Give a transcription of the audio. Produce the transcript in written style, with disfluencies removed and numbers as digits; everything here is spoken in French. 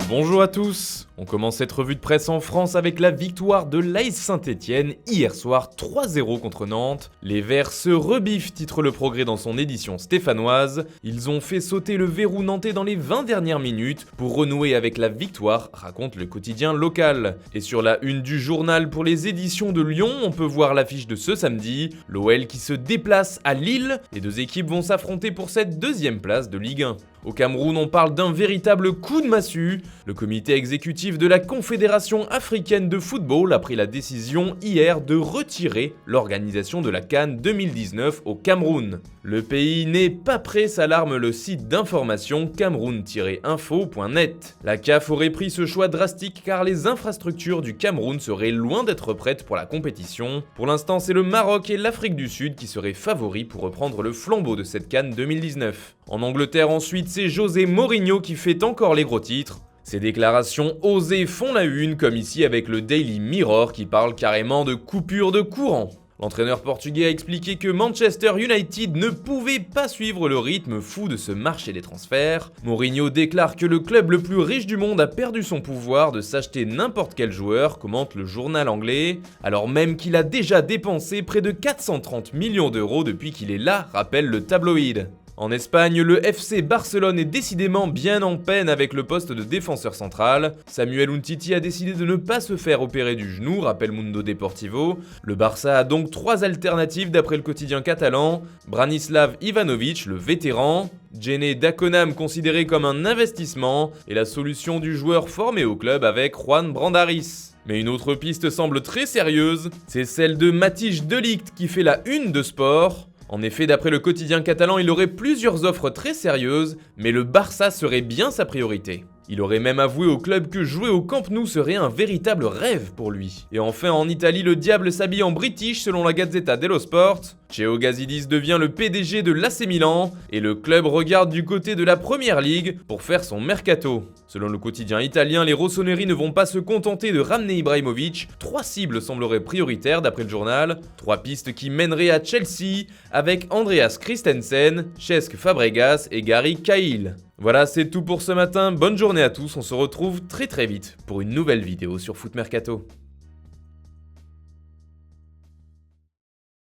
Bonjour à tous. On commence cette revue de presse en France avec la victoire de l'AS Saint-Etienne hier soir 3-0 contre Nantes. Les Verts se rebiffent, titre Le Progrès dans son édition stéphanoise. Ils ont fait sauter le verrou nantais dans les 20 dernières minutes pour renouer avec la victoire, raconte le quotidien local. Et sur la une du journal pour les éditions de Lyon, on peut voir l'affiche de ce samedi. L'OL qui se déplace à Lille. Les deux équipes vont s'affronter pour cette deuxième place de Ligue 1. Au Cameroun, on parle d'un véritable coup de massue. Le comité exécutif de la Confédération africaine de football a pris la décision hier de retirer l'organisation de la CAN 2019 au Cameroun. Le pays n'est pas prêt, s'alarme le site d'information cameroun-info.net. La CAF aurait pris ce choix drastique car les infrastructures du Cameroun seraient loin d'être prêtes pour la compétition. Pour l'instant, c'est le Maroc et l'Afrique du Sud qui seraient favoris pour reprendre le flambeau de cette CAN 2019. En Angleterre ensuite, c'est José Mourinho qui fait encore les gros titres. Ces déclarations osées font la une, comme ici avec le Daily Mirror qui parle carrément de coupure de courant. L'entraîneur portugais a expliqué que Manchester United ne pouvait pas suivre le rythme fou de ce marché des transferts. Mourinho déclare que le club le plus riche du monde a perdu son pouvoir de s'acheter n'importe quel joueur, commente le journal anglais, alors même qu'il a déjà dépensé près de 430 millions d'euros depuis qu'il est là, rappelle le tabloïd. En Espagne, le FC Barcelone est décidément bien en peine avec le poste de défenseur central. Samuel Umtiti a décidé de ne pas se faire opérer du genou, rappelle Mundo Deportivo. Le Barça a donc 3 alternatives d'après le quotidien catalan. Branislav Ivanovic, le vétéran, Djene Dakonam considéré comme un investissement, et la solution du joueur formé au club avec Juan Brandaris. Mais une autre piste semble très sérieuse, c'est celle de Matthijs de Ligt qui fait la une de Sport. En effet, d'après le quotidien catalan, il aurait plusieurs offres très sérieuses, mais le Barça serait bien sa priorité. Il aurait même avoué au club que jouer au Camp Nou serait un véritable rêve pour lui. Et enfin, en Italie, le diable s'habille en british selon la Gazzetta dello Sport. Cheo Gazidis devient le PDG de l'AC Milan et le club regarde du côté de la Première Ligue pour faire son mercato. Selon le quotidien italien, les rossoneri ne vont pas se contenter de ramener Ibrahimovic. 3 cibles sembleraient prioritaires d'après le journal. 3 pistes qui mèneraient à Chelsea avec Andreas Christensen, Cesc Fabregas et Gary Cahill. Voilà, c'est tout pour ce matin. Bonne journée à tous. On se retrouve très vite pour une nouvelle vidéo sur Foot Mercato.